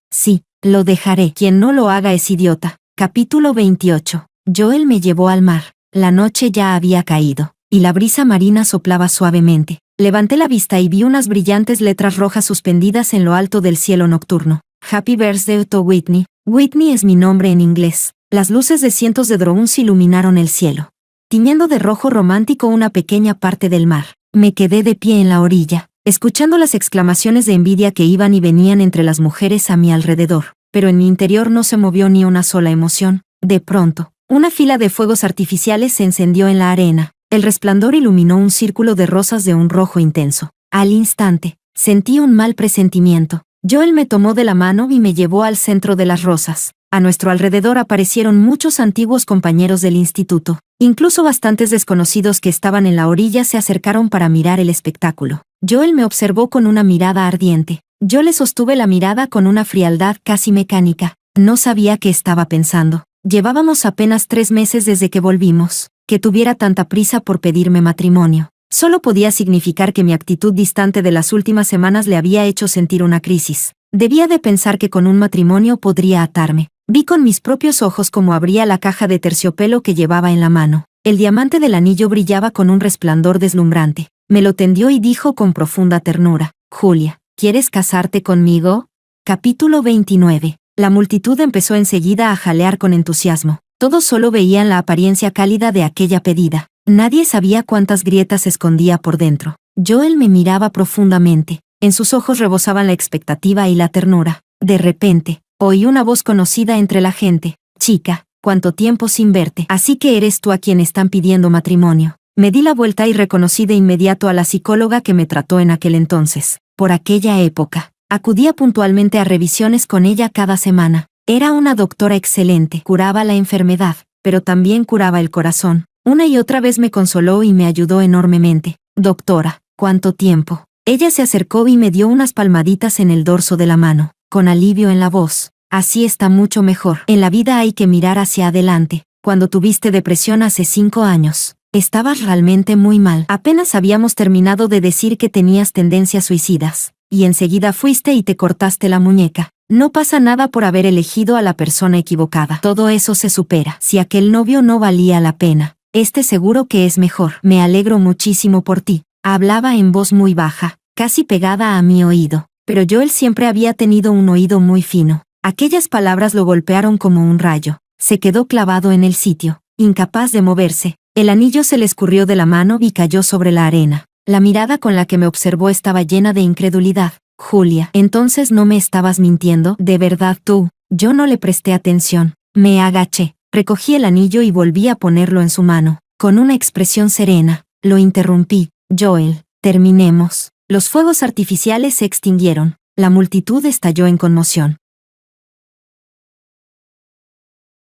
lo dejaré. Quien no lo haga es idiota. Capítulo 28. Joel me llevó al mar. La noche ya había caído, y la brisa marina soplaba suavemente. Levanté la vista y vi unas brillantes letras rojas suspendidas en lo alto del cielo nocturno. Happy Birthday to Whitney. Whitney es mi nombre en inglés. Las luces de cientos de drones iluminaron el cielo, tiñendo de rojo romántico una pequeña parte del mar. Me quedé de pie en la orilla, escuchando las exclamaciones de envidia que iban y venían entre las mujeres a mi alrededor, pero en mi interior no se movió ni una sola emoción. De pronto, una fila de fuegos artificiales se encendió en la arena. El resplandor iluminó un círculo de rosas de un rojo intenso. Al instante, sentí un mal presentimiento. Joel me tomó de la mano y me llevó al centro de las rosas. A nuestro alrededor aparecieron muchos antiguos compañeros del instituto. Incluso bastantes desconocidos que estaban en la orilla se acercaron para mirar el espectáculo. Joel me observó con una mirada ardiente. Yo le sostuve la mirada con una frialdad casi mecánica. No sabía qué estaba pensando. Llevábamos apenas 3 meses desde que volvimos. Que tuviera tanta prisa por pedirme matrimonio solo podía significar que mi actitud distante de las últimas semanas le había hecho sentir una crisis. Debía de pensar que con un matrimonio podría atarme. Vi con mis propios ojos cómo abría la caja de terciopelo que llevaba en la mano. El diamante del anillo brillaba con un resplandor deslumbrante. Me lo tendió y dijo con profunda ternura, Julia, ¿quieres casarte conmigo? Capítulo 29. La multitud empezó enseguida a jalear con entusiasmo. Todos solo veían la apariencia cálida de aquella pedida. Nadie sabía cuántas grietas escondía por dentro. Joel me miraba profundamente. En sus ojos rebosaban la expectativa y la ternura. De repente, oí una voz conocida entre la gente. Chica, ¿cuánto tiempo sin verte? Así que eres tú a quien están pidiendo matrimonio. Me di la vuelta y reconocí de inmediato a la psicóloga que me trató en aquel entonces. Por aquella época, acudía puntualmente a revisiones con ella cada semana. Era una doctora excelente. Curaba la enfermedad, pero también curaba el corazón. Una y otra vez me consoló y me ayudó enormemente. Doctora, ¿cuánto tiempo? Ella se acercó y me dio unas palmaditas en el dorso de la mano, con alivio en la voz. Así está mucho mejor. En la vida hay que mirar hacia adelante. Cuando tuviste depresión hace 5 años, estabas realmente muy mal. Apenas habíamos terminado de decir que tenías tendencias suicidas, y enseguida fuiste y te cortaste la muñeca. No pasa nada por haber elegido a la persona equivocada. Todo eso se supera. Si aquel novio no valía la pena, este seguro que es mejor. Me alegro muchísimo por ti. Hablaba en voz muy baja, casi pegada a mi oído, pero Joel siempre había tenido un oído muy fino. Aquellas palabras lo golpearon como un rayo. Se quedó clavado en el sitio, incapaz de moverse. El anillo se le escurrió de la mano y cayó sobre la arena. La mirada con la que me observó estaba llena de incredulidad. Julia, entonces no me estabas mintiendo, ¿de verdad tú? Yo no le presté atención. Me agaché, recogí el anillo y volví a ponerlo en su mano. Con una expresión serena, lo interrumpí. Joel, terminemos. Los fuegos artificiales se extinguieron. La multitud estalló en conmoción.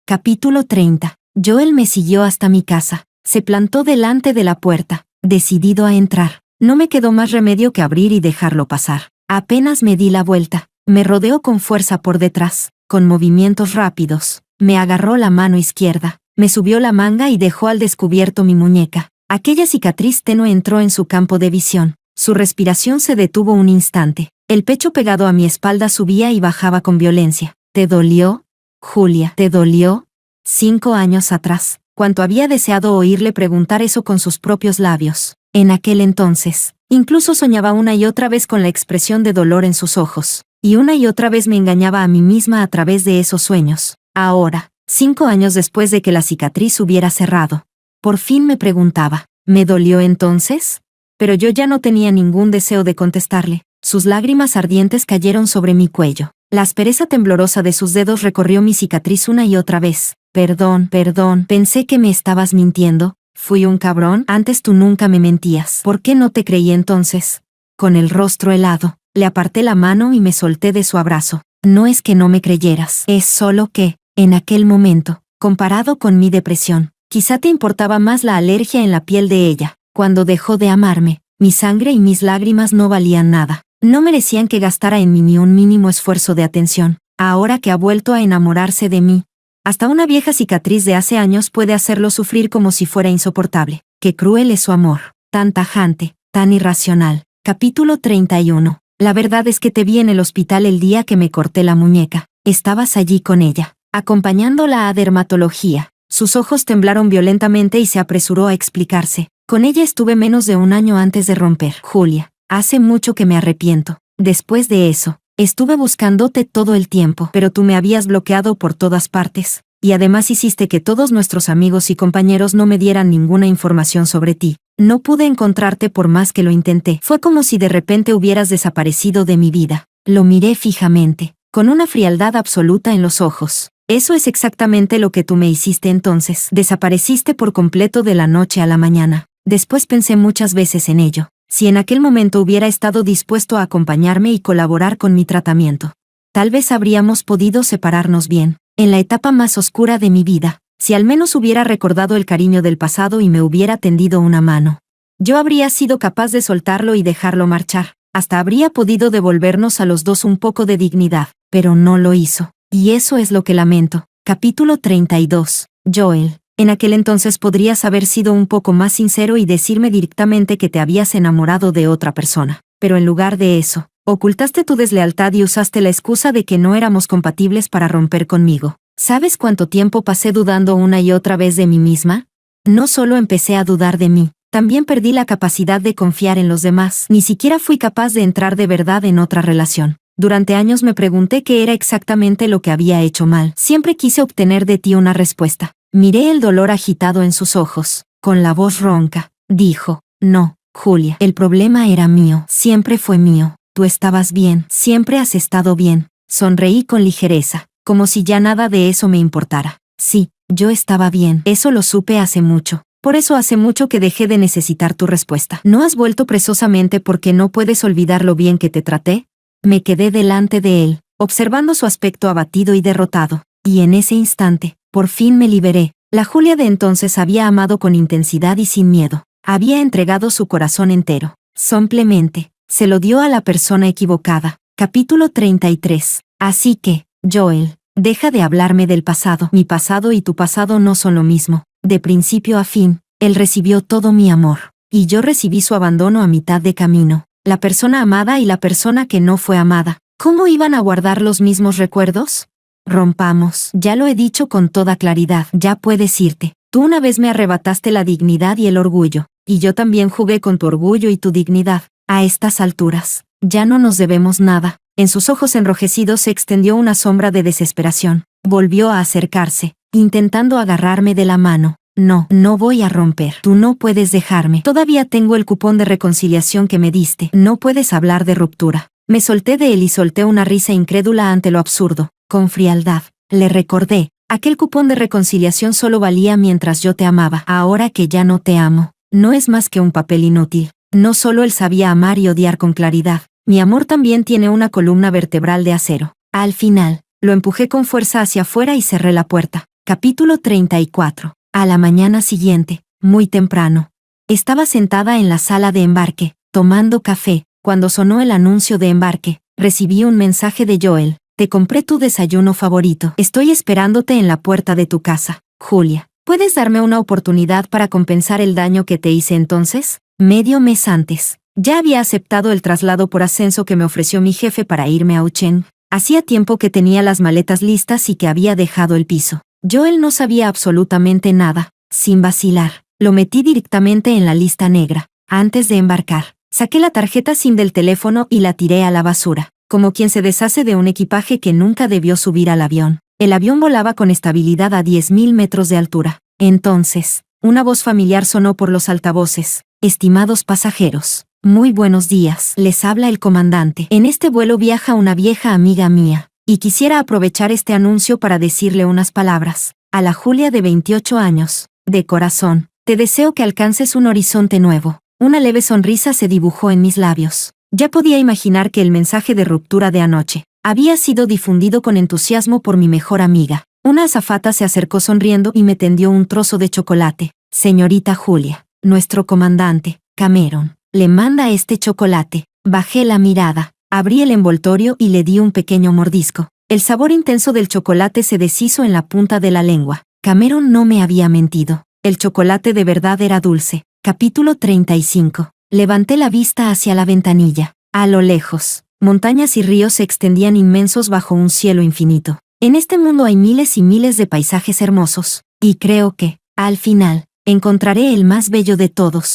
Capítulo 30. Joel me siguió hasta mi casa. Se plantó delante de la puerta, decidido a entrar. No me quedó más remedio que abrir y dejarlo pasar. Apenas me di la vuelta, me rodeó con fuerza por detrás, con movimientos rápidos. Me agarró la mano izquierda, me subió la manga y dejó al descubierto mi muñeca. Aquella cicatriz tenue entró en su campo de visión. Su respiración se detuvo un instante. El pecho pegado a mi espalda subía y bajaba con violencia. ¿Te dolió? Julia, ¿te dolió? 5 años atrás, cuánto había deseado oírle preguntar eso con sus propios labios. En aquel entonces, incluso soñaba una y otra vez con la expresión de dolor en sus ojos, y una y otra vez me engañaba a mí misma a través de esos sueños. Ahora, 5 años después de que la cicatriz hubiera cerrado, por fin me preguntaba, ¿me dolió entonces? Pero yo ya no tenía ningún deseo de contestarle. Sus lágrimas ardientes cayeron sobre mi cuello. La aspereza temblorosa de sus dedos recorrió mi cicatriz una y otra vez. Perdón, pensé que me estabas mintiendo. Fui un cabrón, antes tú nunca me mentías. ¿Por qué no te creí entonces? Con el rostro helado, le aparté la mano y me solté de su abrazo. No es que no me creyeras, es solo que, en aquel momento, comparado con mi depresión, quizá te importaba más la alergia en la piel de ella. Cuando dejó de amarme, mi sangre y mis lágrimas no valían nada. No merecían que gastara en mí ni un mínimo esfuerzo de atención. Ahora que ha vuelto a enamorarse de mí, hasta una vieja cicatriz de hace años puede hacerlo sufrir como si fuera insoportable. Qué cruel es su amor, tan tajante, tan irracional. Capítulo 31. La verdad es que te vi en el hospital el día que me corté la muñeca. Estabas allí con ella, acompañándola a dermatología. Sus ojos temblaron violentamente y se apresuró a explicarse. Con ella estuve menos de 1 año antes de romper. Julia, hace mucho que me arrepiento. Después de eso, estuve buscándote todo el tiempo, pero tú me habías bloqueado por todas partes, y además hiciste que todos nuestros amigos y compañeros no me dieran ninguna información sobre ti. No pude encontrarte por más que lo intenté. Fue como si de repente hubieras desaparecido de mi vida. Lo miré fijamente, con una frialdad absoluta en los ojos. Eso es exactamente lo que tú me hiciste entonces. Desapareciste por completo de la noche a la mañana. Después pensé muchas veces en ello. Si en aquel momento hubiera estado dispuesto a acompañarme y colaborar con mi tratamiento, tal vez habríamos podido separarnos bien. En la etapa más oscura de mi vida, si al menos hubiera recordado el cariño del pasado y me hubiera tendido una mano, yo habría sido capaz de soltarlo y dejarlo marchar. Hasta habría podido devolvernos a los dos un poco de dignidad, pero no lo hizo. Y eso es lo que lamento. Capítulo 32. Joel. En aquel entonces podrías haber sido un poco más sincero y decirme directamente que te habías enamorado de otra persona. Pero en lugar de eso, ocultaste tu deslealtad y usaste la excusa de que no éramos compatibles para romper conmigo. ¿Sabes cuánto tiempo pasé dudando una y otra vez de mí misma? No solo empecé a dudar de mí, también perdí la capacidad de confiar en los demás. Ni siquiera fui capaz de entrar de verdad en otra relación. Durante años me pregunté qué era exactamente lo que había hecho mal. Siempre quise obtener de ti una respuesta. Miré el dolor agitado en sus ojos. Con la voz ronca, dijo, no, Julia, el problema era mío, siempre fue mío. Tú estabas bien, siempre has estado bien. Sonreí con ligereza, como si ya nada de eso me importara. Sí, yo estaba bien, eso lo supe hace mucho. Por eso hace mucho que dejé de necesitar tu respuesta. ¿No has vuelto precisamente porque no puedes olvidar lo bien que te traté? Me quedé delante de él, observando su aspecto abatido y derrotado. Y en ese instante, por fin me liberé. La Julia de entonces había amado con intensidad y sin miedo. Había entregado su corazón entero. Simplemente, se lo dio a la persona equivocada. Capítulo 33. Así que, Joel, deja de hablarme del pasado. Mi pasado y tu pasado no son lo mismo. De principio a fin, él recibió todo mi amor. Y yo recibí su abandono a mitad de camino. La persona amada y la persona que no fue amada. ¿Cómo iban a guardar los mismos recuerdos? Rompamos. Ya lo he dicho con toda claridad. Ya puedes irte. Tú una vez me arrebataste la dignidad y el orgullo. Y yo también jugué con tu orgullo y tu dignidad. A estas alturas, ya no nos debemos nada. En sus ojos enrojecidos se extendió una sombra de desesperación. Volvió a acercarse, intentando agarrarme de la mano. No, no voy a romper. Tú no puedes dejarme. Todavía tengo el cupón de reconciliación que me diste. No puedes hablar de ruptura. Me solté de él y solté una risa incrédula ante lo absurdo. Con frialdad, le recordé, aquel cupón de reconciliación solo valía mientras yo te amaba. Ahora que ya no te amo, no es más que un papel inútil. No solo él sabía amar y odiar con claridad, mi amor también tiene una columna vertebral de acero. Al final, lo empujé con fuerza hacia afuera y cerré la puerta. Capítulo 34. A la mañana siguiente, muy temprano, estaba sentada en la sala de embarque, tomando café, cuando sonó el anuncio de embarque. Recibí un mensaje de Joel. Te compré tu desayuno favorito. Estoy esperándote en la puerta de tu casa. Julia, ¿puedes darme una oportunidad para compensar el daño que te hice entonces? Medio mes antes, ya había aceptado el traslado por ascenso que me ofreció mi jefe para irme a Ucheng. Hacía tiempo que tenía las maletas listas y que había dejado el piso. Joel no sabía absolutamente nada. Sin vacilar, lo metí directamente en la lista negra. Antes de embarcar, saqué la tarjeta SIM del teléfono y la tiré a la basura, como quien se deshace de un equipaje que nunca debió subir al avión. El avión volaba con estabilidad a 10.000 metros de altura. Entonces, una voz familiar sonó por los altavoces. Estimados pasajeros, muy buenos días. Les habla el comandante. En este vuelo viaja una vieja amiga mía, y quisiera aprovechar este anuncio para decirle unas palabras. A la Julia de 28 años, de corazón, te deseo que alcances un horizonte nuevo. Una leve sonrisa se dibujó en mis labios. Ya podía imaginar que el mensaje de ruptura de anoche había sido difundido con entusiasmo por mi mejor amiga. Una azafata se acercó sonriendo y me tendió un trozo de chocolate. Señorita Julia, nuestro comandante, Cameron, le manda este chocolate. Bajé la mirada, abrí el envoltorio y le di un pequeño mordisco. El sabor intenso del chocolate se deshizo en la punta de la lengua. Cameron no me había mentido. El chocolate de verdad era dulce. Capítulo 35. Levanté la vista hacia la ventanilla. A lo lejos, montañas y ríos se extendían inmensos bajo un cielo infinito. En este mundo hay miles y miles de paisajes hermosos, y creo que, al final, encontraré el más bello de todos.